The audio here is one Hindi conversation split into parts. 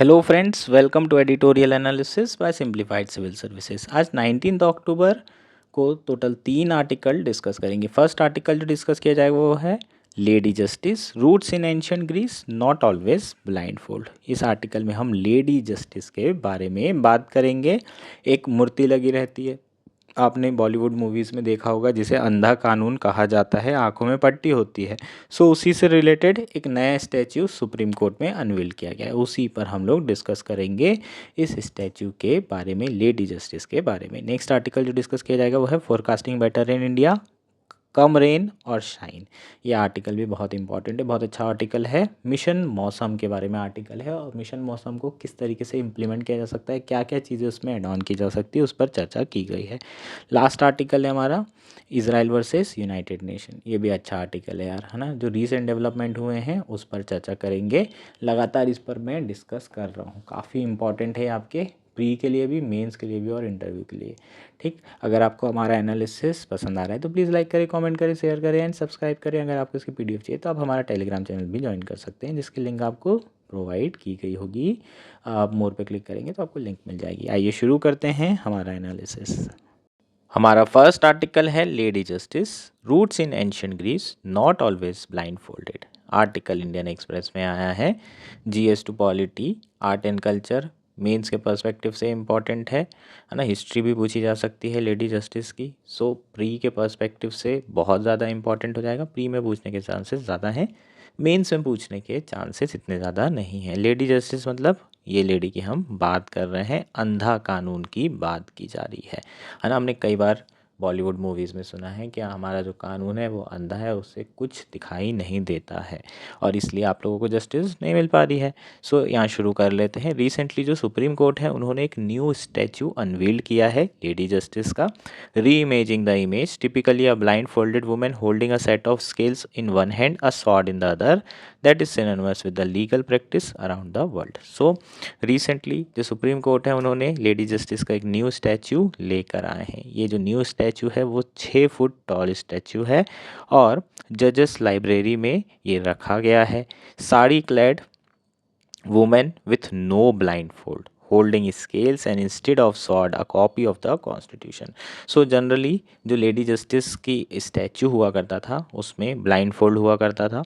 Hello friends, welcome to editorial analysis by simplified civil services. आज 19 अक्टूबर को टोटल 3 आर्टिकल डिस्कस करेंगे। फर्स्ट आर्टिकल जो डिस्कस किया जाएगा वो है lady justice, roots in ancient Greece, not always blindfold. इस आर्टिकल में हम लेडी जस्टिस के बारे में बात करेंगे। एक मूर्ति लगी रहती है, आपने बॉलीवुड मूवीज़ में देखा होगा, जिसे अंधा कानून कहा जाता है, आंखों में पट्टी होती है। सो उसी से रिलेटेड एक नया स्टैच्यू सुप्रीम कोर्ट में अनवील किया गया है, उसी पर हम लोग डिस्कस करेंगे इस स्टैच्यू के बारे में, लेडी जस्टिस के बारे में। नेक्स्ट आर्टिकल जो डिस्कस किया जाएगा वो है forecasting better in India, come rain और शाइन। ये आर्टिकल भी बहुत इंपॉर्टेंट है, बहुत अच्छा आर्टिकल है। मिशन मौसम के बारे में आर्टिकल है और मिशन मौसम को किस तरीके से इम्प्लीमेंट किया जा सकता है, क्या क्या चीज़ें उसमें एड ऑन की जा सकती है, उस पर चर्चा की गई है। लास्ट आर्टिकल है हमारा इजराइल वर्सेस यूनाइटेड नेशन। ये भी अच्छा आर्टिकल है यार, है ना। जो रीसेंट डेवलपमेंट हुए हैं उस पर चर्चा करेंगे। लगातार इस पर मैं डिस्कस कर रहा हूँ, काफ़ी इंपॉर्टेंट है आपके प्री के लिए भी, मेंस के लिए भी और इंटरव्यू के लिए। ठीक, अगर आपको हमारा एनालिसिस पसंद आ रहा है तो प्लीज़ लाइक करें, कमेंट करें, शेयर करें एंड सब्सक्राइब करें। अगर आपको इसकी पीडीएफ चाहिए तो आप हमारा टेलीग्राम चैनल भी ज्वाइन कर सकते हैं, जिसकी लिंक आपको प्रोवाइड की गई होगी। आप मोर पे क्लिक करेंगे तो आपको लिंक मिल जाएगी। आइए शुरू करते हैं हमारा एनालिसिस। हमारा फर्स्ट आर्टिकल है lady justice, roots in ancient Greece, not always blindfolded. Article Indian Express में आया है। GS two polity, art and culture, mains के पर्सपेक्टिव से इम्पॉर्टेंट है ना। हिस्ट्री भी पूछी जा सकती है लेडी जस्टिस की। सो प्री के पर्सपेक्टिव से बहुत ज़्यादा इंपॉर्टेंट हो जाएगा। प्री में पूछने के चांसेस ज़्यादा हैं, मेंस में पूछने के चांसेस इतने ज़्यादा नहीं हैं। लेडी जस्टिस मतलब ये लेडी की हम बात कर रहे हैं, अंधा कानून की बात की जा रही है ना। हमने कई बार बॉलीवुड मूवीज़ में सुना है कि हमारा जो कानून है वो अंधा है, उससे कुछ दिखाई नहीं देता है और इसलिए आप लोगों को जस्टिस नहीं मिल पा रही है। सो यहाँ शुरू कर लेते हैं। रिसेंटली जो सुप्रीम कोर्ट है उन्होंने एक न्यू स्टैचू अनवील्ड किया है लेडी जस्टिस का। री imaging the image, typically a blind folded women holding a set of scales in one hand, a sword in the other, that is synonymous with the legal practice around the world. So recently जो सुप्रीम कोर्ट है उन्होंने लेडी जस्टिस का एक न्यू स्टैचू लेकर आए हैं। ये जो न्यू स्टैचू है वो 6 फुट टॉल स्टैचू है और जजेस लाइब्रेरी में ये रखा गया है। Sari clad women with no blindfold holding scales and instead of sword a copy of the constitution. So generally जो लेडी जस्टिस की स्टैचू हुआ करता था उसमें ब्लाइंड फोल्ड हुआ करता था।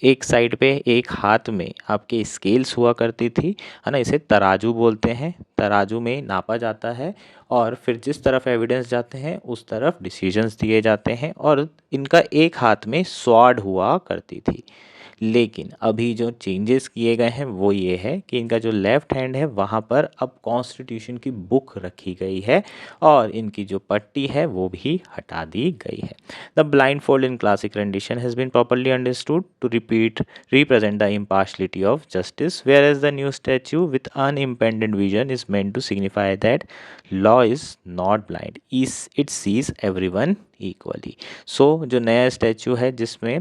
एक साइड पे एक हाथ में आपके स्केल्स हुआ करती थी, है ना। इसे तराजू बोलते हैं। तराजू में नापा जाता है और फिर जिस तरफ एविडेंस जाते हैं उस तरफ डिसीजंस दिए जाते हैं और इनका एक हाथ में स्वॉर्ड हुआ करती थी। लेकिन अभी जो चेंजेस किए गए हैं वो ये है कि इनका जो लेफ्ट हैंड है वहाँ पर अब कॉन्स्टिट्यूशन की बुक रखी गई है और इनकी जो पट्टी है वो भी हटा दी गई है। The blind fold in classic rendition has been properly understood to represent the impartiality of justice, whereas the new statue with unimpeded vision is meant to signify that law is not blind, is it sees everyone equally. So जो नया स्टैचू है जिसमें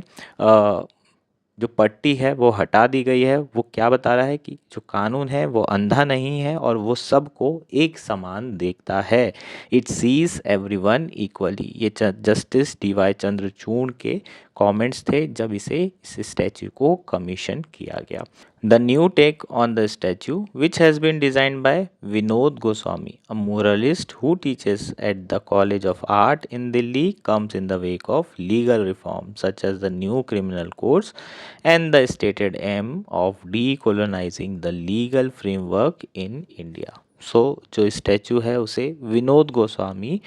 जो पट्टी है वो हटा दी गई है, वो क्या बता रहा है कि जो कानून है वो अंधा नहीं है और वो सबको एक समान देखता है। It sees everyone equally. ये जस्टिस डी.वाई. चंद्रचूड़ के कमेंट्स थे जब इस स्टैचू को कमीशन किया गया। The new take on the statue which has been designed by Vinod Goswami, a moralist who teaches at the College of Art in Delhi, comes in the wake of legal reform such as the new criminal codes and the stated aim of decolonizing the legal framework in India. सो जो स्टैचू है उसे विनोद गोस्वामी,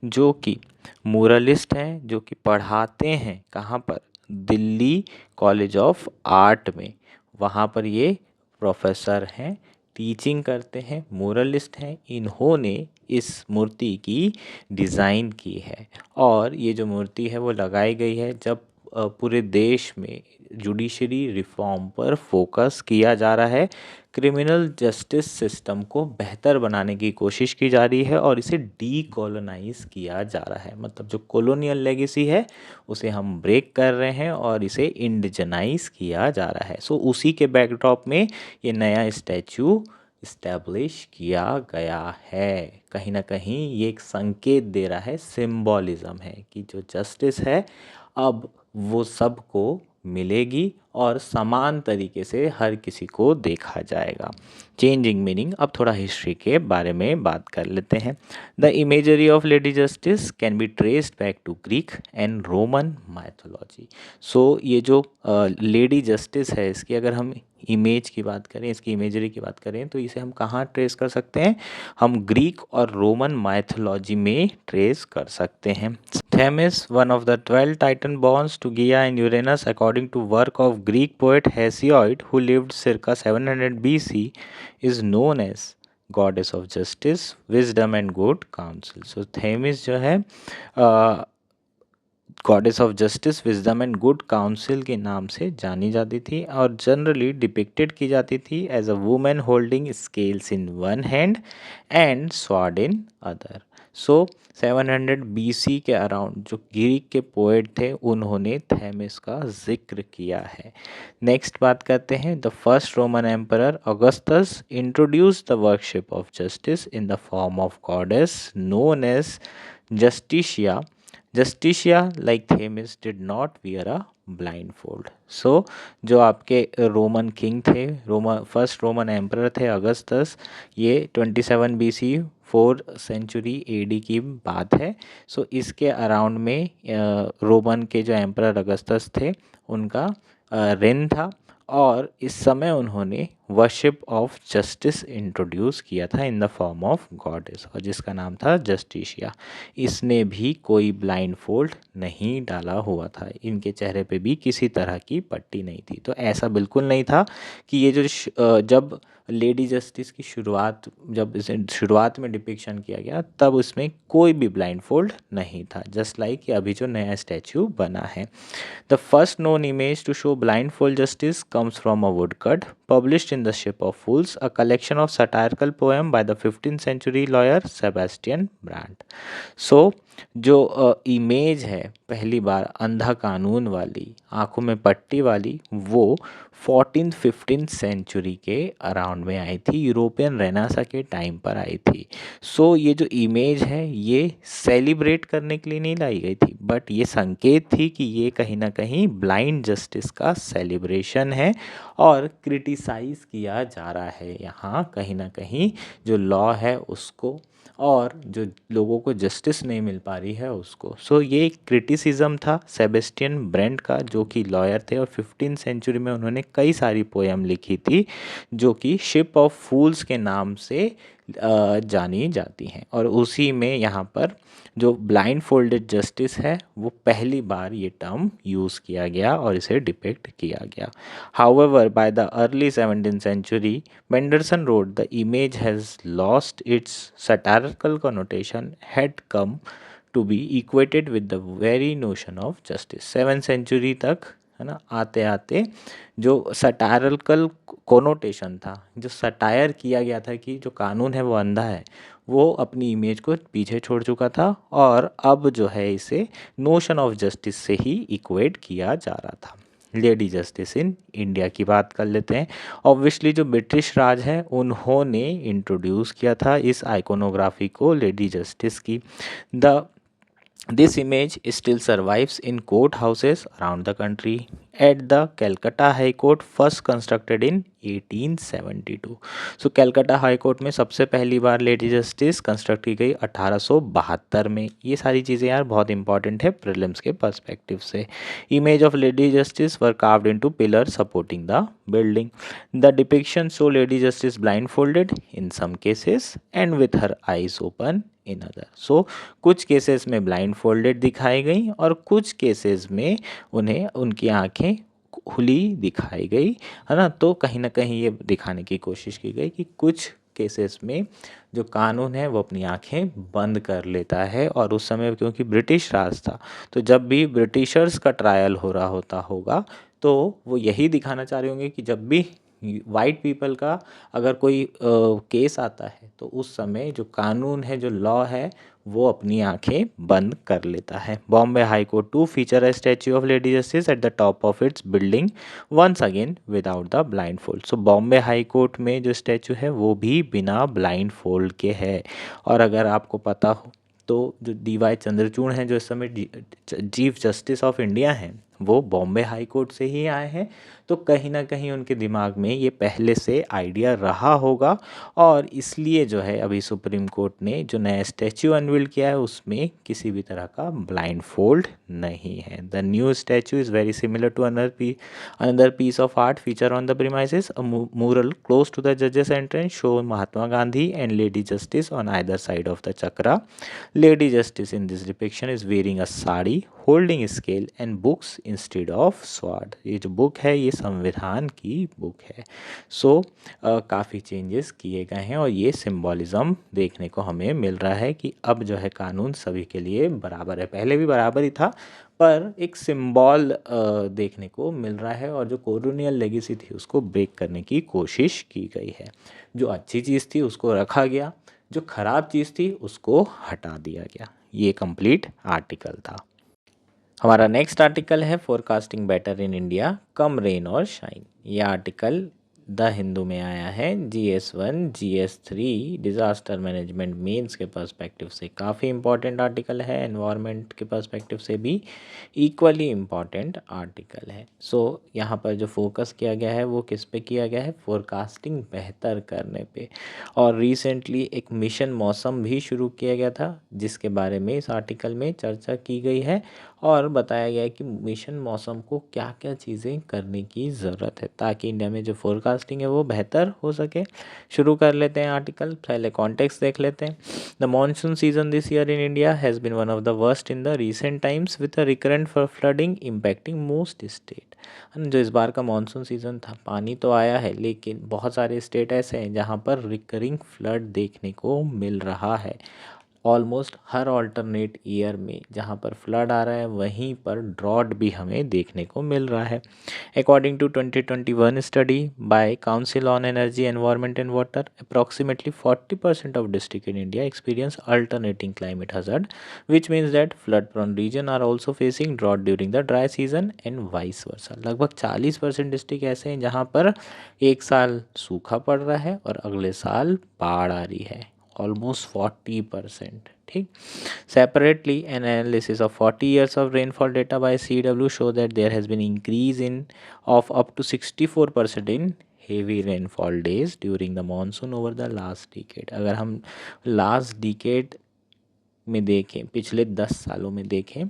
जो कि मोरलिस्ट हैं, जो कि पढ़ाते हैं कहाँ पर, दिल्ली कॉलेज ऑफ आर्ट में, वहाँ पर ये प्रोफेसर हैं, टीचिंग करते हैं, मोरलिस्ट हैं। इन्होंने इस मूर्ति की डिज़ाइन की है और ये जो मूर्ति है वो लगाई गई है जब पूरे देश में जुडिशरी रिफॉर्म पर फोकस किया जा रहा है, क्रिमिनल जस्टिस सिस्टम को बेहतर बनाने की कोशिश की जा रही है और इसे डीकोलोनाइज किया जा रहा है। मतलब जो कॉलोनियल लेगेसी है उसे हम ब्रेक कर रहे हैं और इसे इंडिजनाइज किया जा रहा है। सो उसी के बैकड्रॉप में ये नया स्टैचू इस्टेब्लिश किया गया है। कहीं ना कहीं ये एक संकेत दे रहा है, सिंबॉलिज्म है कि जो जस्टिस है अब वो सबको मिलेगी और समान तरीके से हर किसी को देखा जाएगा। चेंजिंग मीनिंग, अब थोड़ा हिस्ट्री के बारे में बात कर लेते हैं। The imagery of lady justice can be traced back to Greek and Roman mythology. So ये जो लेडी जस्टिस है, इसकी अगर हम इमेज की बात करें, इसकी इमेजरी की बात करें, तो इसे हम कहाँ ट्रेस कर सकते हैं? हम ग्रीक और रोमन माइथोलॉजी में ट्रेस कर सकते हैं। Themis, one of the 12 Titan borns to Gaia and Uranus according to work of Greek poet Hesiod who lived circa 700 BC, is known as goddess of justice, wisdom and good counsel. So Themis जो है goddess of justice, wisdom and good council के नाम से जानी जाती थी और जनरली डिपिक्टेड की जाती थी as a woman holding scales in one hand and sword in other. So 700 BC के अराउंड जो ग्रीक के पोएट थे, उन्होंने थेमिस का जिक्र किया है। नेक्स्ट बात करते हैं, the first Roman emperor Augustus introduce the worship of justice in the form of goddess known as Justitia. Justitia like Themis did not wear a blindfold. So जो आपके रोमन किंग थे, फर्स्ट रोमन एम्परर थे अगस्तस, ये 27 BC 4 सेंचुरी AD की बात है। सो इसके अराउंड में रोमन के जो एम्परर अगस्तस थे, उनका रेन था और इस समय उन्होंने वर्शिप ऑफ जस्टिस इंट्रोड्यूस किया था इन द फॉर्म ऑफ गॉडेस, और जिसका नाम था जस्टिशिया। इसने भी कोई ब्लाइंड फोल्ड नहीं डाला हुआ था, इनके चेहरे पे भी किसी तरह की पट्टी नहीं थी। तो ऐसा बिल्कुल नहीं था कि ये जो जब लेडी जस्टिस की जब इसे शुरुआत में डिपिक्शन किया गया, तब उसमें कोई भी ब्लाइंड फोल्ड नहीं था, जस्ट लाइक अभी जो नया स्टैचू बना है। The first known image to show blindfold justice comes from a woodcut published in The Ship of Fools, a collection of satirical poem by the 15th century lawyer Sebastian Brandt. So जो इमेज है पहली बार अंधा कानून वाली, आंखों में पट्टी वाली, वो 14th-15th सेंचुरी के अराउंड में आई थी, यूरोपियन रेनेसां के टाइम पर आई थी। सो ये जो इमेज है, ये सेलिब्रेट करने के लिए नहीं लाई गई थी, बट ये संकेत थी कि ये कहीं ना कहीं ब्लाइंड जस्टिस का सेलिब्रेशन है और क्रिटिसाइज़ किया जा रहा है यहाँ कहीं ना कहीं जो लॉ है उसको, और जो लोगों को जस्टिस नहीं मिल पा रही है उसको। सो ये एक क्रिटिसिज्म था सेबेस्टियन ब्रेंट का, जो कि लॉयर थे और 15th सेंचुरी में उन्होंने कई सारी पोएम लिखी थी जो कि शिप ऑफ फूल्स के नाम से जानी जाती हैं, और उसी में यहाँ पर जो ब्लाइंड फोल्डेड जस्टिस है वो पहली बार ये टर्म यूज़ किया गया और इसे डिपिक्ट किया गया। However by the early 17th century, Mendelssohn wrote the image has lost its satirical connotation, had come to be equated with the very notion of justice। 7th century तक, है ना, आते आते जो सटायरकल कोनोटेशन था, जो सटायर किया गया था कि जो कानून है वो अंधा है, वो अपनी इमेज को पीछे छोड़ चुका था और अब जो है इसे नोशन ऑफ जस्टिस से ही इक्वेट किया जा रहा था। लेडी जस्टिस इन इंडिया की बात कर लेते हैं। ऑब्वियसली जो ब्रिटिश राज है उन्होंने इंट्रोड्यूस किया था इस आइकोनोग्राफी को, लेडी जस्टिस की। The This image still survives in courthouses around the country. At the Calcutta High Court, first constructed in 1872. So Calcutta High Court में सबसे पहली बार लेडी जस्टिस कंस्ट्रक्ट की गई 1872 में। ये सारी चीज़ें यार बहुत इंपॉर्टेंट है प्रीलिम्स के पर्सपेक्टिव से। Image of lady justice were carved into pillar supporting the building. The depiction show lady justice blindfolded in some cases and with her eyes open in other. So कुछ केसेस में ब्लाइंड फोल्डेड दिखाई गई और कुछ केसेस में उन्हें उनकी आंखें खुली दिखाई गई, है ना। तो कहीं ना कहीं ये दिखाने की कोशिश की गई कि कुछ केसेस में जो कानून है वो अपनी आंखें बंद कर लेता है, और उस समय क्योंकि ब्रिटिश राज था, तो जब भी ब्रिटिशर्स का ट्रायल हो रहा होगा तो वो यही दिखाना चाह रहे होंगे कि जब भी वाइट पीपल का अगर कोई केस आता है तो उस समय जो कानून है, जो लॉ है, वो अपनी आंखें बंद कर लेता है। Bombay high court to feature a statue of lady justice at the top of its building once again without the blindfold. So Bombay high court में जो स्टैच्यू है वो भी बिना ब्लाइंड फोल्ड के है। और अगर आपको पता हो तो जो DY चंद्रचूड़ हैं, जो इस समय चीफ जस्टिस ऑफ इंडिया हैं, वो बॉम्बे हाई कोर्ट से ही आए हैं, तो कहीं ना कहीं उनके दिमाग में ये पहले से आइडिया रहा होगा, और इसलिए जो है अभी सुप्रीम कोर्ट ने जो नया स्टैचू अनवील किया है उसमें किसी भी तरह का ब्लाइंड फोल्ड नहीं है। The new statue is very similar to another piece of art feature on the premises. A mural close to the judges entrance show Mahatma Gandhi and Lady Justice on either side of the chakra. Lady Justice in this depiction is wearing a sari, holding scale and books instead of sword. ये जो बुक है ये संविधान की बुक है। सो काफ़ी चेंजेस किए गए हैं और ये सिंबॉलिज़्म देखने को हमें मिल रहा है कि अब जो है कानून सभी के लिए बराबर है। पहले भी बराबर ही था, पर एक सिंबल देखने को मिल रहा है, और जो कॉलोनियल लेगेसी थी उसको ब्रेक करने की कोशिश की गई है। जो अच्छी चीज़ थी उसको रखा गया, जो ख़राब चीज़ थी उसको हटा दिया गया। ये कंप्लीट आर्टिकल था। हमारा नेक्स्ट आर्टिकल है forecasting better in India come rain और शाइन। ये आर्टिकल द हिंदू में आया है। GS1 GS3 disaster management mains के पर्सपेक्टिव से काफ़ी इंपॉर्टेंट आर्टिकल है, एनवायरनमेंट के पर्सपेक्टिव से भी इक्वली इम्पॉर्टेंट आर्टिकल है। सो यहाँ पर जो फोकस किया गया है वो किस पे किया गया है, फोरकास्टिंग बेहतर करने पे। और रिसेंटली एक मिशन मौसम भी शुरू किया गया था जिसके बारे में इस आर्टिकल में चर्चा की गई है, और बताया गया है कि मिशन मौसम को क्या क्या चीज़ें करने की ज़रूरत है ताकि इंडिया में जो फोरकास्टिंग है वो बेहतर हो सके। शुरू कर लेते हैं आर्टिकल। पहले कॉन्टेक्स्ट देख लेते हैं। The monsoon season this year in India has been one of the worst in the recent times with a recurrent for flooding impacting most state. जो इस बार का मानसून सीज़न था, पानी तो आया है लेकिन बहुत सारे स्टेट ऐसे हैं जहाँ पर रिकरिंग फ्लड देखने को मिल रहा है। ऑलमोस्ट हर ऑल्टरनेट ईयर में जहाँ पर फ्लड आ रहा है वहीं पर ड्रॉट भी हमें देखने को मिल रहा है। According to 2021 study by council on energy environment and water, approximately 40% of district in India experience alternating climate hazard, which means that flood prone region are also facing drought during the dry season and vice versa। लगभग 40% डिस्ट्रिक्ट ऐसे हैं जहाँ पर एक साल सूखा पड़ रहा है और अगले साल बाढ़ आ रही है, ऑलमोस्ट 40%। ठीक। Separately N analysis of 40 years of rainfall data by CW show that there has been increase in of up to 64% in heavy rainfall days during the monsoon over the last decade। अगर हम लास्ट डिकेड में देखें, पिछले 10 सालों में देखें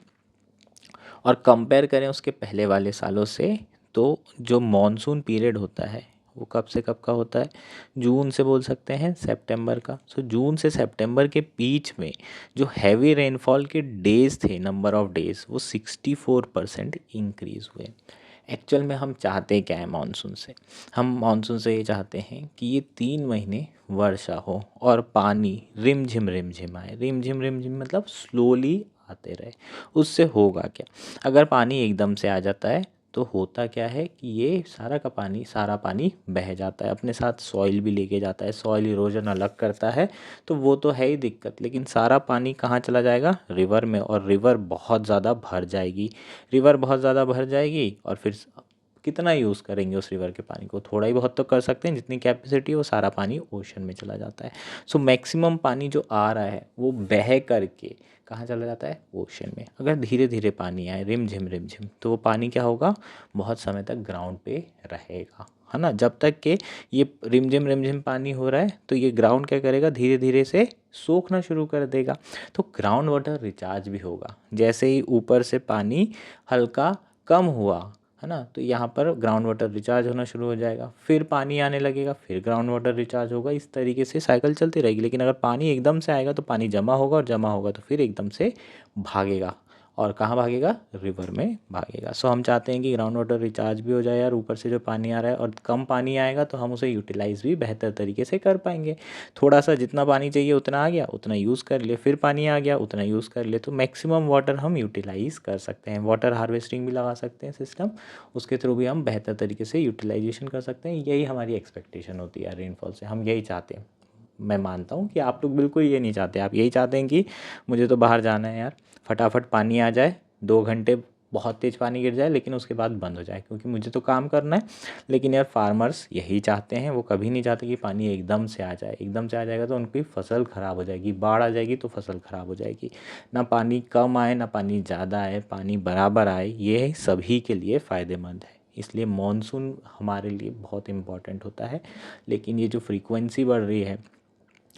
और कंपेयर करें उसके पहले वाले सालों से, तो जो मॉनसून पीरियड होता है वो कब से कब का होता है, जून से बोल सकते हैं सितंबर का। सो जून से सितंबर के बीच में जो हैवी रेनफॉल के डेज़ थे, नंबर ऑफ डेज़, वो 64% इंक्रीज़ हुए। एक्चुअल में हम चाहते क्या है मानसून से, हम मानसून से ये चाहते हैं कि ये 3 महीने वर्षा हो और पानी रिमझिम आए। रिमझिम मतलब स्लोली आते रहे। उससे होगा क्या, अगर पानी एकदम से आ जाता है तो होता क्या है कि ये सारा पानी बह जाता है, अपने साथ सॉइल भी लेके जाता है, सॉइल इरोजन अलग करता है, तो वो तो है ही दिक्कत। लेकिन सारा पानी कहाँ चला जाएगा, रिवर में, और रिवर बहुत ज़्यादा भर जाएगी। और फिर कितना यूज़ करेंगे उस रिवर के पानी को, थोड़ा ही बहुत तो कर सकते हैं, जितनी कैपेसिटी है वो सारा पानी ओशन में चला जाता है। सो मैक्सिमम पानी जो आ रहा है वो बह करके कहाँ चला जाता है, ओशन में। अगर धीरे धीरे पानी आए रिमझिम तो वो पानी क्या होगा, बहुत समय तक ग्राउंड पे रहेगा, है ना। जब तक कि ये रिमझिम पानी हो रहा है तो ये ग्राउंड क्या करेगा, धीरे धीरे से सोखना शुरू कर देगा, तो ग्राउंड वाटर रिचार्ज भी होगा। जैसे ही ऊपर से पानी हल्का कम हुआ, है ना, तो यहाँ पर ग्राउंड वाटर रिचार्ज होना शुरू हो जाएगा, फिर पानी आने लगेगा, फिर ग्राउंड वाटर रिचार्ज होगा, इस तरीके से साइकिल चलती रहेगी। लेकिन अगर पानी एकदम से आएगा तो पानी जमा होगा, और जमा होगा तो फिर एकदम से भागेगा, और कहाँ भागेगा, रिवर में भागेगा। सो हम चाहते हैं कि ग्राउंड वाटर रिचार्ज भी हो जाए यार, ऊपर से जो पानी आ रहा है, और कम पानी आएगा तो हम उसे यूटिलाइज़ भी बेहतर तरीके से कर पाएंगे। थोड़ा सा जितना पानी चाहिए उतना आ गया, उतना यूज़ कर लिए, फिर पानी आ गया उतना यूज़ कर लिए, तो मैक्सिमम वाटर हम यूटिलाइज़ कर सकते हैं। वाटर हार्वेस्टिंग भी लगा सकते हैं सिस्टम, उसके थ्रू भी हम बेहतर तरीके से यूटिलाइजेशन कर सकते हैं। यही हमारी एक्सपेक्टेशन होती है रेनफॉल से, हम यही चाहते हैं। मैं मानता हूँ कि आप लोग बिल्कुल ये नहीं चाहते, आप यही चाहते हैं कि मुझे तो बाहर जाना है यार, फटाफट पानी आ जाए, 2 घंटे बहुत तेज़ पानी गिर जाए लेकिन उसके बाद बंद हो जाए, क्योंकि मुझे तो काम करना है। लेकिन यार फार्मर्स यही चाहते हैं, वो कभी नहीं चाहते कि पानी एकदम से आ जाए। एकदम से आ जाएगा तो उनकी फसल ख़राब हो जाएगी, बाढ़ आ जाएगी तो फसल ख़राब हो जाएगी। ना पानी कम आए ना पानी ज़्यादा आए, पानी बराबर आए, ये सभी के लिए फ़ायदेमंद है। इसलिए मॉनसून हमारे लिए बहुत इम्पॉर्टेंट होता है। लेकिन ये जो फ्रीक्वेंसी बढ़ रही है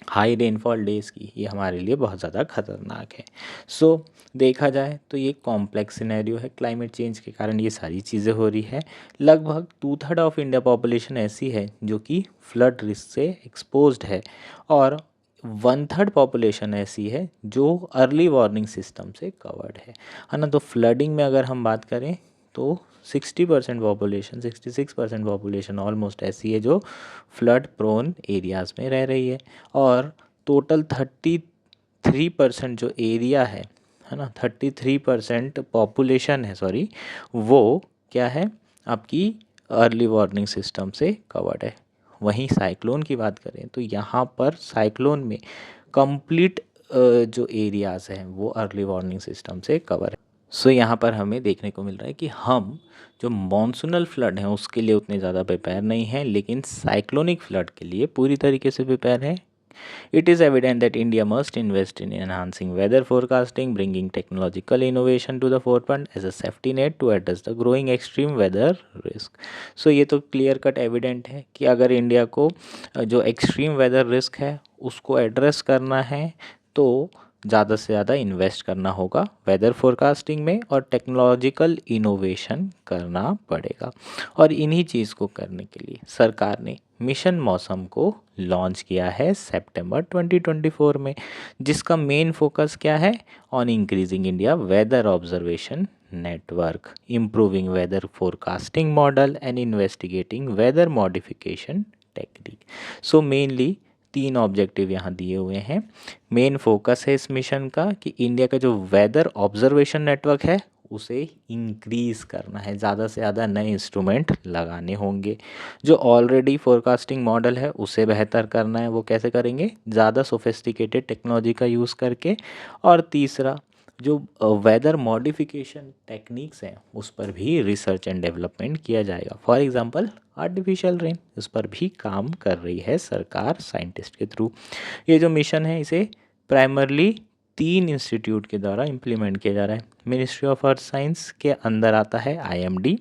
हाई रेनफॉल डेज़ की, ये हमारे लिए बहुत ज़्यादा खतरनाक है। सो देखा जाए तो ये कॉम्प्लेक्स सिनेरियो है, क्लाइमेट चेंज के कारण ये सारी चीज़ें हो रही है। लगभग 2/3 ऑफ इंडिया पॉपुलेशन ऐसी है जो कि फ्लड रिस्क से एक्सपोज्ड है, और 1/3 पॉपुलेशन ऐसी है जो अर्ली वार्निंग सिस्टम से कवर्ड है ना। तो फ्लडिंग में अगर हम बात करें तो 60% पॉपुलेशन, 66% पॉपुलेशन ऑलमोस्ट ऐसी है जो फ्लड प्रोन एरियाज़ में रह रही है। और टोटल 33% जो एरिया है ना, 33% पॉपुलेशन है, सॉरी, वो क्या है, आपकी अर्ली वार्निंग सिस्टम से कवर्ड है। वहीं साइक्लोन की बात करें तो यहाँ पर साइक्लोन में कंप्लीट जो एरियाज़ हैं वो अर्ली वार्निंग सिस्टम से कवर है। सो यहाँ पर हमें देखने को मिल रहा है कि हम जो मॉनसूनल फ्लड हैं उसके लिए उतने ज़्यादा प्रिपेयर नहीं हैं, लेकिन साइक्लोनिक फ्लड के लिए पूरी तरीके से प्रिपेयर है। It is evident that India must invest in enhancing weather forecasting, bringing technological innovation to the forefront as a safety net to address the growing extreme weather risk. So ये तो क्लियर कट एविडेंट है कि अगर इंडिया को जो एक्सट्रीम वेदर रिस्क है उसको एड्रेस करना है तो ज़्यादा से ज़्यादा इन्वेस्ट करना होगा वेदर फोरकास्टिंग में, और टेक्नोलॉजिकल इनोवेशन करना पड़ेगा। और इन्हीं चीज़ को करने के लिए सरकार ने मिशन मौसम को लॉन्च किया है सितंबर 2024 में, जिसका मेन फोकस क्या है, on increasing India weather observation network, improving weather forecasting model and investigating weather modification technique. So mainly 3 objective यहाँ दिए हुए हैं। मेन फोकस है इस मिशन का कि इंडिया का जो वेदर ऑब्जर्वेशन नेटवर्क है उसे इंक्रीज़ करना है, ज़्यादा से ज़्यादा नए इंस्ट्रूमेंट लगाने होंगे। जो ऑलरेडी फोरकास्टिंग मॉडल है उसे बेहतर करना है, वो कैसे करेंगे, ज़्यादा सोफिस्टिकेटेड टेक्नोलॉजी का यूज़ करके। और तीसरा, जो वेदर मॉडिफिकेशन टेक्निक्स हैं उस पर भी रिसर्च एंड डेवलपमेंट किया जाएगा। फॉर एग्जांपल आर्टिफिशियल रेन, उस पर भी काम कर रही है सरकार साइंटिस्ट के थ्रू। ये जो मिशन है इसे प्राइमरली 3 इंस्टीट्यूट के द्वारा इम्प्लीमेंट किया जा रहा है। मिनिस्ट्री ऑफ अर्थ साइंस के अंदर आता है IMD,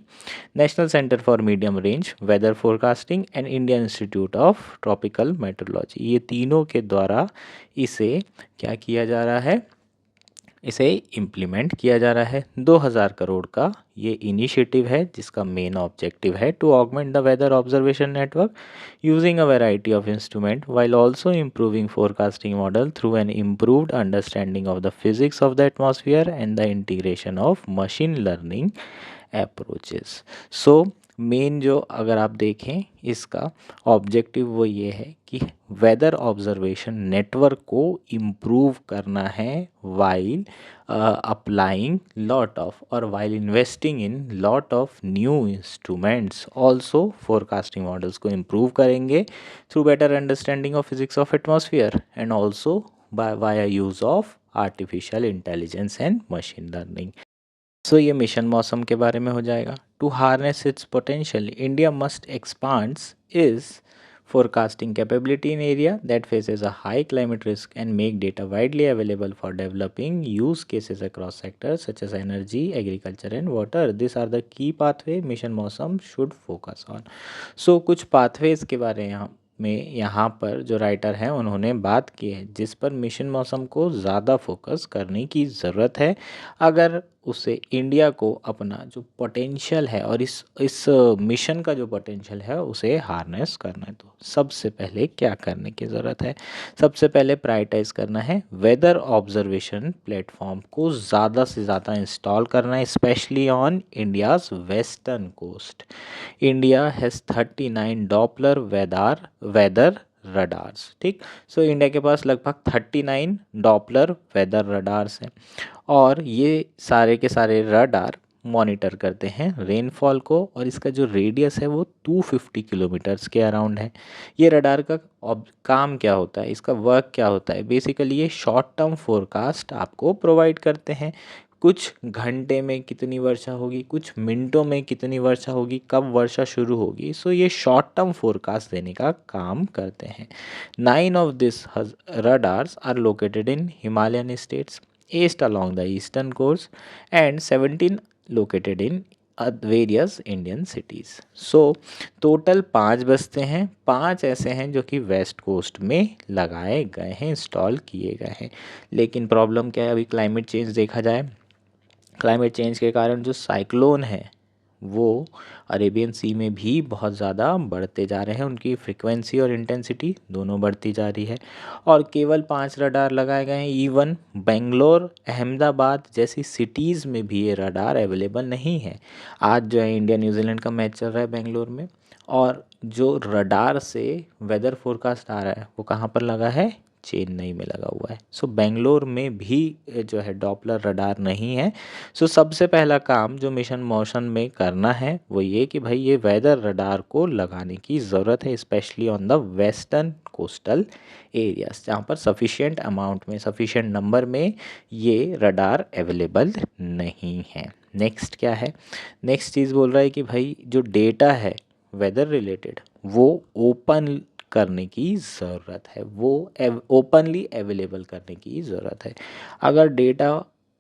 national centre for medium range weather forecasting and Indian institute of tropical meteorology. ये तीनों के द्वारा इसे क्या किया जा रहा है, इसे इम्प्लीमेंट किया जा रहा है। 2000 करोड़ का ये इनिशिएटिव है जिसका मेन ऑब्जेक्टिव है to augment the weather observation network using a variety of instrument while also improving forecasting model through an improved understanding of the physics of the atmosphere and the integration of machine learning approaches. So main जो अगर आप देखें इसका ऑब्जेक्टिव वो ये है कि वेदर ऑब्जर्वेशन नेटवर्क को इम्प्रूव करना है वाइल अप्लाइंग लॉट ऑफ और while investing in lot of new instruments. Also forecasting models को इम्प्रूव करेंगे through better understanding of physics of atmosphere and also by via use of artificial intelligence and machine learning. So ये मिशन मौसम के बारे में हो जाएगा। To harness its potential India must expands is forecasting capability in area that faces a high climate risk and make data widely available for developing use cases across sectors such as energy, agriculture and water. These are the key pathway mission मौसम should focus on. So कुछ pathways के बारे में यहाँ पर जो राइटर हैं उन्होंने बात की है जिस पर मिशन मौसम को ज़्यादा फोकस करने की ज़रूरत है अगर उसे इंडिया को अपना जो पोटेंशियल है और इस मिशन का जो पोटेंशियल है उसे हार्नेस करना है। तो सबसे पहले क्या करने की ज़रूरत है, सबसे पहले प्रायोरिटाइज करना है वेदर ऑब्जर्वेशन प्लेटफॉर्म को ज़्यादा से ज़्यादा इंस्टॉल करना है, specially on India's western coast. India has 39 Doppler weather radars. ठीक, सो इंडिया के पास लगभग 39 डॉपलर वेदर रडार्स हैं और ये सारे के सारे रडार मॉनिटर करते हैं रेनफॉल को और इसका जो रेडियस है वो 250 किलोमीटर्स के अराउंड है। ये रडार का काम क्या होता है, इसका वर्क क्या होता है, बेसिकली ये शॉर्ट टर्म फोरकास्ट आपको प्रोवाइड करते हैं। कुछ घंटे में कितनी वर्षा होगी, कुछ मिनटों में कितनी वर्षा होगी, कब वर्षा शुरू होगी, सो ये शॉर्ट टर्म फोरकास्ट देने का काम करते हैं। 9 of this radars are located in Himalayan states east along the eastern coast and 17 located in various Indian cities. So total 5 बसते हैं, 5 ऐसे हैं जो कि वेस्ट कोस्ट में लगाए गए हैं, इंस्टॉल किए गए हैं। लेकिन प्रॉब्लम क्या है, अभी क्लाइमेट चेंज देखा जाए, क्लाइमेट चेंज के कारण जो साइक्लोन है वो अरेबियन सी में भी बहुत ज़्यादा बढ़ते जा रहे हैं, उनकी फ्रिक्वेंसी और इंटेंसिटी दोनों बढ़ती जा रही है। और केवल 5 रडार लगाए गए हैं, इवन बेंगलोर अहमदाबाद जैसी सिटीज़ में भी ये रडार अवेलेबल नहीं है। आज जो है इंडिया न्यूजीलैंड का मैच चल रहा है बेंगलोर में, और जो रडार से वेदर फोरकास्ट आ रहा है वो कहाँ पर लगा है, चेन्नई में लगा हुआ है। सो बेंगलोर में भी जो है डॉपलर रडार नहीं है। सो सबसे पहला काम जो मिशन मोशन में करना है वो ये कि भाई ये वेदर रडार को लगाने की ज़रूरत है, specially on the western coastal areas जहाँ पर सफिशिएंट अमाउंट में, सफिशिएंट नंबर में ये रडार अवेलेबल नहीं है। नेक्स्ट क्या है, नेक्स्ट चीज़ बोल रहा है कि भाई जो डेटा है वेदर रिलेटेड वो ओपन करने की ज़रूरत है, वो ओपनली अवेलेबल करने की ज़रूरत है। अगर डेटा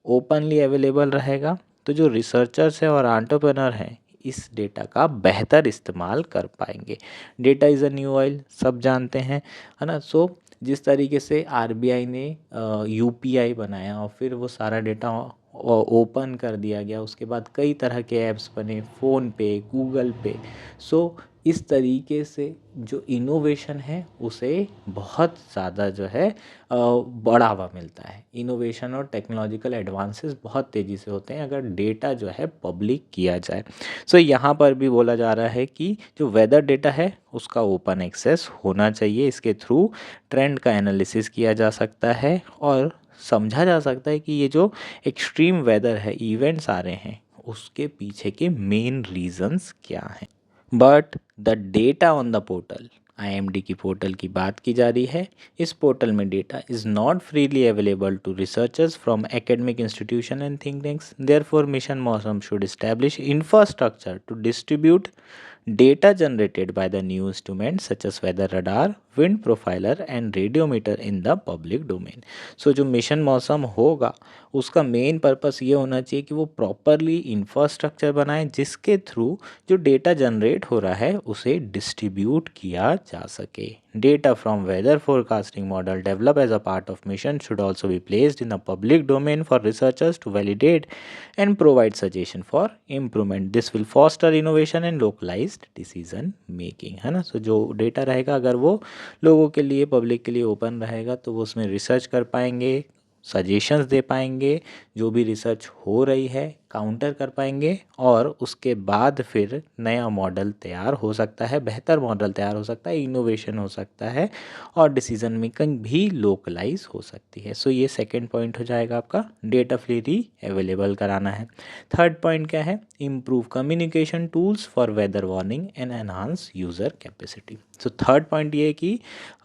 ओपनली अवेलेबल रहेगा तो जो रिसर्चर्स हैं और एंटरप्रेन्योर हैं इस डेटा का बेहतर इस्तेमाल कर पाएंगे। Data is a new oil, सब जानते हैं, है ना। सो जिस तरीके से आरबीआई ने यूपीआई बनाया और फिर वो सारा डेटा ओपन कर दिया गया, उसके बाद कई तरह के ऐप्स बने, फ़ोन पे, गूगल पे। सो इस तरीके से जो इनोवेशन है उसे बहुत ज़्यादा जो है बढ़ावा मिलता है। इनोवेशन और टेक्नोलॉजिकल एडवांसेस बहुत तेज़ी से होते हैं अगर डेटा जो है पब्लिक किया जाए। सो यहाँ पर भी बोला जा रहा है कि जो वेदर डेटा है उसका ओपन एक्सेस होना चाहिए। इसके थ्रू ट्रेंड का एनालिसिस किया जा सकता है और समझा जा सकता है कि ये जो एक्सट्रीम वेदर है, इवेंट्स आ रहे हैं, उसके पीछे के मेन रीजंस क्या हैं। But the data on the portal, IMD की पोर्टल की बात की जा रही है, इस पोर्टल में data is not freely available to researchers from academic institution and think tanks. Therefore mission Mausam should establish infrastructure to distribute data generated by the new instruments such as weather radar, wind profiler and radiometer in the public domain। सो जो मिशन मौसम होगा उसका मेन पर्पस ये होना चाहिए कि वो प्रॉपरली इंफ्रास्ट्रक्चर बनाए जिसके थ्रू जो डेटा जनरेट हो रहा है उसे डिस्ट्रीब्यूट किया जा सके। Data from weather forecasting model develop as a part of mission should also be placed in the public domain for researchers to validate and provide suggestion for improvement। this will foster innovation and localized decision making, है ना। सो जो डेटा रहेगा अगर वो लोगों के लिए, पब्लिक के लिए ओपन रहेगा तो वो उसमें रिसर्च कर पाएंगे, सजेशंस दे पाएंगे, जो भी रिसर्च हो रही है काउंटर कर पाएंगे और उसके बाद फिर नया मॉडल तैयार हो सकता है, बेहतर मॉडल तैयार हो सकता है, इनोवेशन हो सकता है और डिसीजन मेकिंग भी लोकलाइज हो सकती है। सो ये सेकंड पॉइंट हो जाएगा आपका, डेटा फ्रीली अवेलेबल कराना है। थर्ड पॉइंट क्या है, improve communication tools for weather warning and enhance user capacity. So third point ये है कि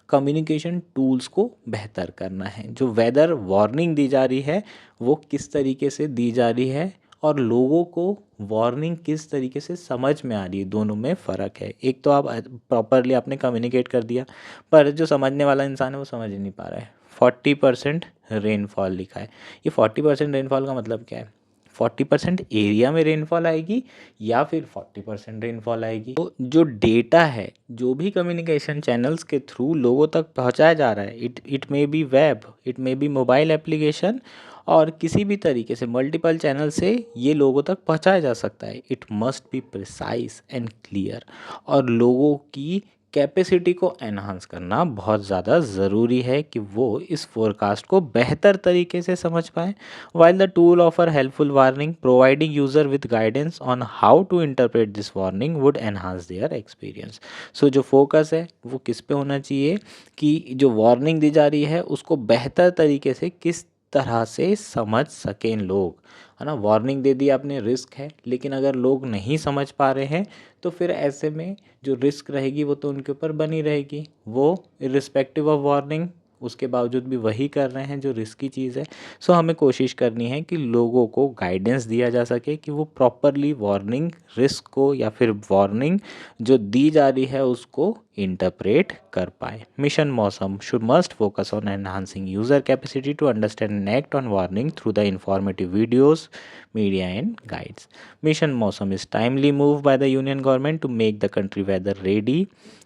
कम्युनिकेशन टूल्स को बेहतर करना है। जो वेदर वार्निंग दी जा रही है वो किस तरीके से दी जा रही है और लोगों को वार्निंग किस तरीके से समझ में आ रही है, दोनों में फ़र्क है। एक तो आप प्रॉपरली आपने कम्युनिकेट कर दिया पर जो समझने वाला इंसान है वो समझ ही नहीं पा रहा है। 40% रेनफॉल लिखा है, ये 40% रेनफॉल का मतलब क्या है, 40% एरिया में रेनफॉल आएगी या फिर 40% रेनफॉल आएगी। तो जो डेटा है, जो भी कम्युनिकेशन चैनल्स के थ्रू लोगों तक पहुंचाया जा रहा है, it may be web, it may be mobile application और किसी भी तरीके से मल्टीपल चैनल से ये लोगों तक पहुंचाया जा सकता है। It must be precise and clear और लोगों की कैपेसिटी को एनहांस करना बहुत ज़्यादा ज़रूरी है कि वो इस फोरकास्ट को बेहतर तरीके से समझ पाएँ। while the tool offer helpful warning, providing user with guidance on how to interpret this warning would enhance their experience। सो जो फोकस है वो किस पे होना चाहिए कि जो वार्निंग दी जा रही है उसको बेहतर तरीके से किस तरह से समझ सकें लोग, है ना। वार्निंग दे दी आपने, रिस्क है, लेकिन अगर लोग नहीं समझ पा रहे हैं तो फिर ऐसे में जो रिस्क रहेगी वो तो उनके ऊपर बनी रहेगी। वो इर्रिस्पेक्टिव ऑफ वार्निंग उसके बावजूद भी वही कर रहे हैं जो रिस्की चीज़ है। सो हमें कोशिश करनी है कि लोगों को गाइडेंस दिया जा सके कि वो प्रॉपरली वार्निंग रिस्क को या फिर वार्निंग जो दी जा रही है उसको इंटरप्रेट कर पाए। Mission Mausam should must focus on enhancing user capacity to understand and act on warning through the informative videos, media and guides. Mission Mosam is timely move by the Union government to make the country weather ready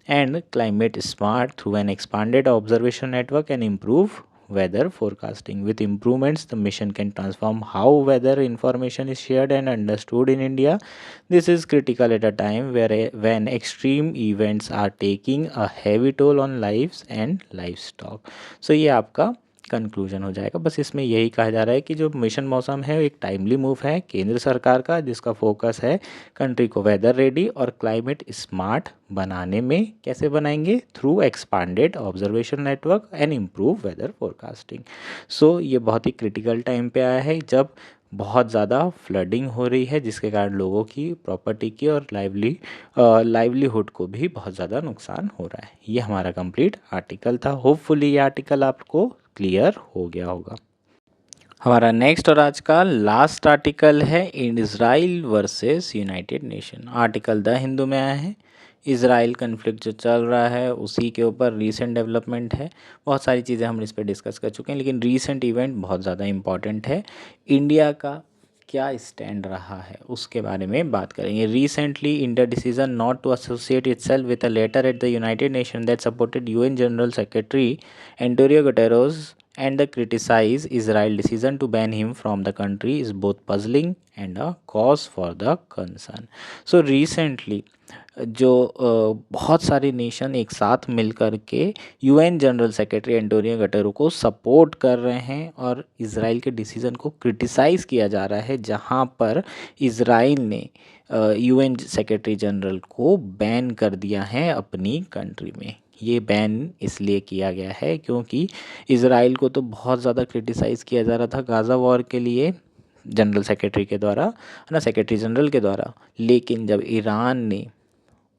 and climate smart through an expanded observation network and improve weather forecasting. With improvements, the mission can transform how weather information is shared and understood in India. This is critical at a time when extreme events are taking a heavy toll on lives and livestock. So ये आपका कंक्लूजन हो जाएगा। बस इसमें यही कहा जा रहा है कि जो मिशन मौसम है एक टाइमली मूव है केंद्र सरकार का, जिसका फोकस है कंट्री को वेदर रेडी और क्लाइमेट स्मार्ट बनाने में। कैसे बनाएंगे? Through expanded observation network and improve weather forecasting. So ये बहुत ही क्रिटिकल टाइम पे आया है जब बहुत ज़्यादा फ्लडिंग हो रही है, जिसके कारण लोगों की प्रॉपर्टी की और लाइवलीहुड को भी बहुत ज़्यादा नुकसान हो रहा है। ये हमारा कंप्लीट आर्टिकल था। होपफुली ये आर्टिकल आपको क्लियर हो गया होगा। हमारा नेक्स्ट और आज का लास्ट आर्टिकल है Israel versus United nation. Article the Hindu में आया है। इजराइल कन्फ्लिक्ट जो चल रहा है उसी के ऊपर रीसेंट डेवलपमेंट है। बहुत सारी चीज़ें हम इस पर डिस्कस कर चुके हैं, लेकिन रीसेंट इवेंट बहुत ज़्यादा इम्पॉर्टेंट है। इंडिया का क्या स्टैंड रहा है उसके बारे में बात करेंगे। Recently India decision not to associate itself with a letter at the United Nation that supported UN general secretary Antonio Guterres and the criticize Israel decision to ban him from the country is both puzzling and a cause for the concern. So recently जो बहुत सारे नेशन एक साथ मिल कर के UN general secretary Antonio Guterres को सपोर्ट कर रहे हैं और इज़राइल के डिसीज़न को क्रिटिसाइज़ किया जा रहा है, जहां पर इज़राइल ने यूएन सेक्रेटरी जनरल को बैन कर दिया है अपनी कंट्री में। ये बैन इसलिए किया गया है क्योंकि इज़राइल को तो बहुत ज़्यादा क्रिटिसाइज़ किया जा रहा था गाज़ा वॉर के लिए जनरल सेक्रेटरी के द्वारा, है ना, सेक्रेटरी जनरल के द्वारा। लेकिन जब ईरान ने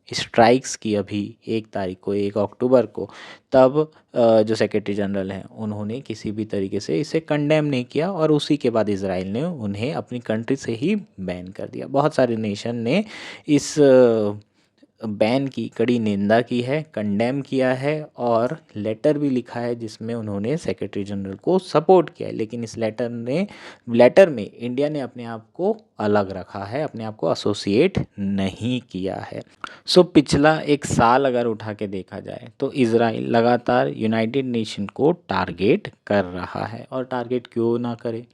स्ट्राइक्स की अभी 1 अक्टूबर को, तब जो सेक्रेटरी जनरल हैं उन्होंने किसी भी तरीके से इसे कंडेम नहीं किया और उसी के बाद इज़राइल ने उन्हें अपनी कंट्री से ही बैन कर दिया। बहुत सारे नेशन ने इस बैन की कड़ी निंदा की है, कंडेम किया है और लेटर भी लिखा है जिसमें उन्होंने सेक्रेटरी जनरल को सपोर्ट किया है। लेकिन इस लेटर में इंडिया ने अपने आप को अलग रखा है, अपने आप को एसोसिएट नहीं किया है। सो पिछला 1 साल अगर उठा के देखा जाए तो इज़राइल लगातार यूनाइटेड नेशन को टारगेट कर रहा है। और टारगेट क्यों ना करे,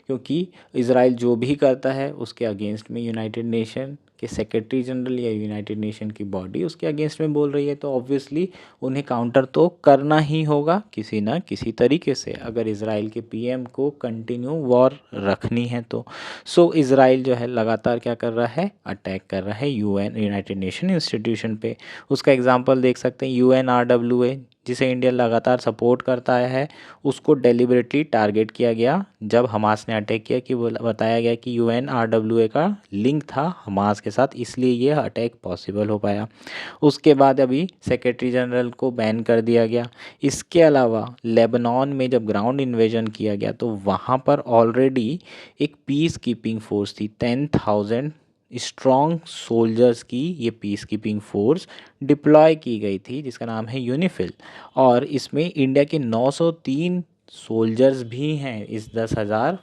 क्योंकि इज़राइल जो भी करता है उसके अगेंस्ट में यूनाइटेड नेशन के सेक्रेटरी जनरल या यूनाइटेड नेशन की बॉडी उसके अगेंस्ट में बोल रही है, तो ऑब्वियसली उन्हें काउंटर तो करना ही होगा किसी ना किसी तरीके से, अगर इज़राइल के पीएम को कंटिन्यू वॉर रखनी है तो। सो इज़राइल जो है लगातार क्या कर रहा है, अटैक कर रहा है यूनाइटेड नेशन इंस्टीट्यूशन पे। उसका एग्जांपल देख सकते हैं, UNRWA जिसे इंडिया लगातार सपोर्ट करता है, उसको डेलिबरेटली टारगेट किया गया जब हमास ने अटैक किया, कि वो बताया गया कि UNRWA का लिंक था हमास के साथ, इसलिए ये अटैक पॉसिबल हो पाया। उसके बाद अभी सेक्रेटरी जनरल को बैन कर दिया गया। इसके अलावा लेबनान में जब ग्राउंड इन्वेजन किया गया तो वहाँ पर ऑलरेडी एक पीस कीपिंग फोर्स थी, 10,000 स्ट्रॉन्ग सोल्जर्स की ये पीस कीपिंग फोर्स डिप्लॉय की गई थी, जिसका नाम है यूनिफिल। और इसमें इंडिया के 903 सोल्जर्स भी हैं। इस 10,000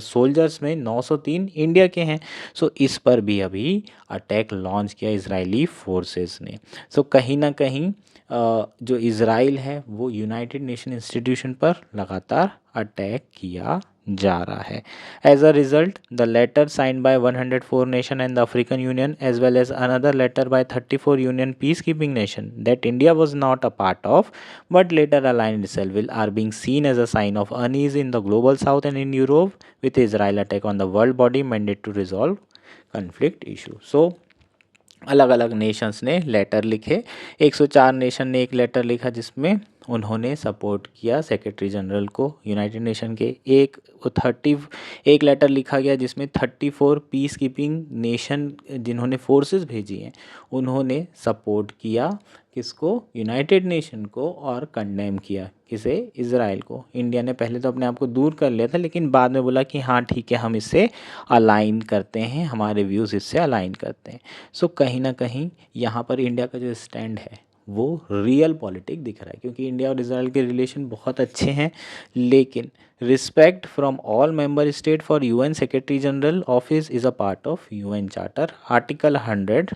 सोल्जर्स में 903 इंडिया के हैं। सो इस पर भी अभी अटैक लॉन्च किया इजरायली फोर्सेस ने। सो कहीं ना कहीं जो इज़राइल है वो यूनाइटेड नेशन इंस्टीट्यूशन पर लगातार अटैक किया जा रहा है। As a result the letter signed by 104 nation and the African Union as well as another letter by 34 union peace keeping nation that India was not a part of but later aligned itself will are being seen as a sign of unease in the global south and in Europe with Israel attack on the world body mandate to resolve conflict issue. So अलग अलग नेशंस ने लेटर लिखे। 104 नेशन ने एक लेटर लिखा जिसमें उन्होंने सपोर्ट किया सेक्रेटरी जनरल को यूनाइटेड नेशन के। एक लेटर लिखा गया जिसमें 34 पीस कीपिंग नेशन जिन्होंने फोर्सेस भेजी हैं उन्होंने सपोर्ट किया किसको, यूनाइटेड नेशन को, और कंडेम किया किसे, इज़राइल को। इंडिया ने पहले तो अपने आप को दूर कर लिया था लेकिन बाद में बोला कि हाँ ठीक है हम इससे अलाइन करते हैं, हमारे व्यूज़ इससे अलाइन करते हैं। सो कहीं ना कहीं यहाँ पर इंडिया का जो स्टैंड है वो रियल पॉलिटिक दिख रहा है, क्योंकि इंडिया और इसराइल के रिलेशन बहुत अच्छे हैं, लेकिन respect from all member state for UN secretary general office is a part of UN charter. Article 100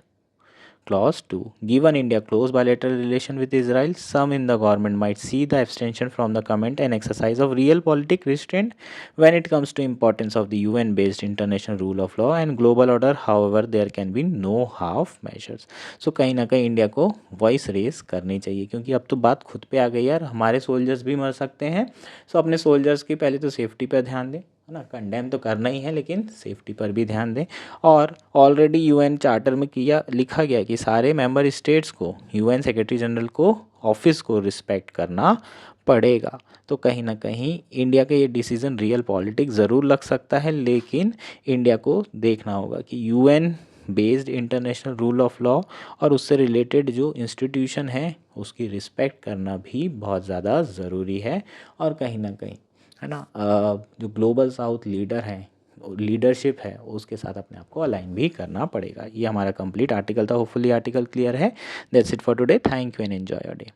Clause 2. Given India close bilateral relation with Israel, some in the government might see the abstention from the comment an exercise of real politic restraint when it comes to importance of the UN-based international rule of law and global order. However, there can be no half measures. So कहीं ना कहीं इंडिया को वॉइस रेस करनी चाहिए, क्योंकि अब तो बात खुद पे आ गई यार, हमारे सोल्जर्स भी मर सकते हैं। सो अपने सोल्जर्स की पहले तो सेफ्टी पर ध्यान दें, है ना, कंडेम तो करना ही है लेकिन सेफ्टी पर भी ध्यान दें। और ऑलरेडी यूएन चार्टर में लिखा गया कि सारे मेंबर स्टेट्स को यूएन सेक्रेटरी जनरल को ऑफिस को रिस्पेक्ट करना पड़ेगा। तो कहीं ना कहीं इंडिया का ये डिसीज़न रियल पॉलिटिक्स ज़रूर लग सकता है, लेकिन इंडिया को देखना होगा कि UN based international rule of law और उससे रिलेटेड जो इंस्टीट्यूशन है उसकी रिस्पेक्ट करना भी बहुत ज़्यादा ज़रूरी है। और कहीं ना कहीं, है ना, जो ग्लोबल साउथ लीडरशिप है उसके साथ अपने आप को अलाइन भी करना पड़ेगा। ये हमारा कंप्लीट आर्टिकल था। होपफुली आर्टिकल क्लियर है। That's it for today. Thank you and enjoy your day.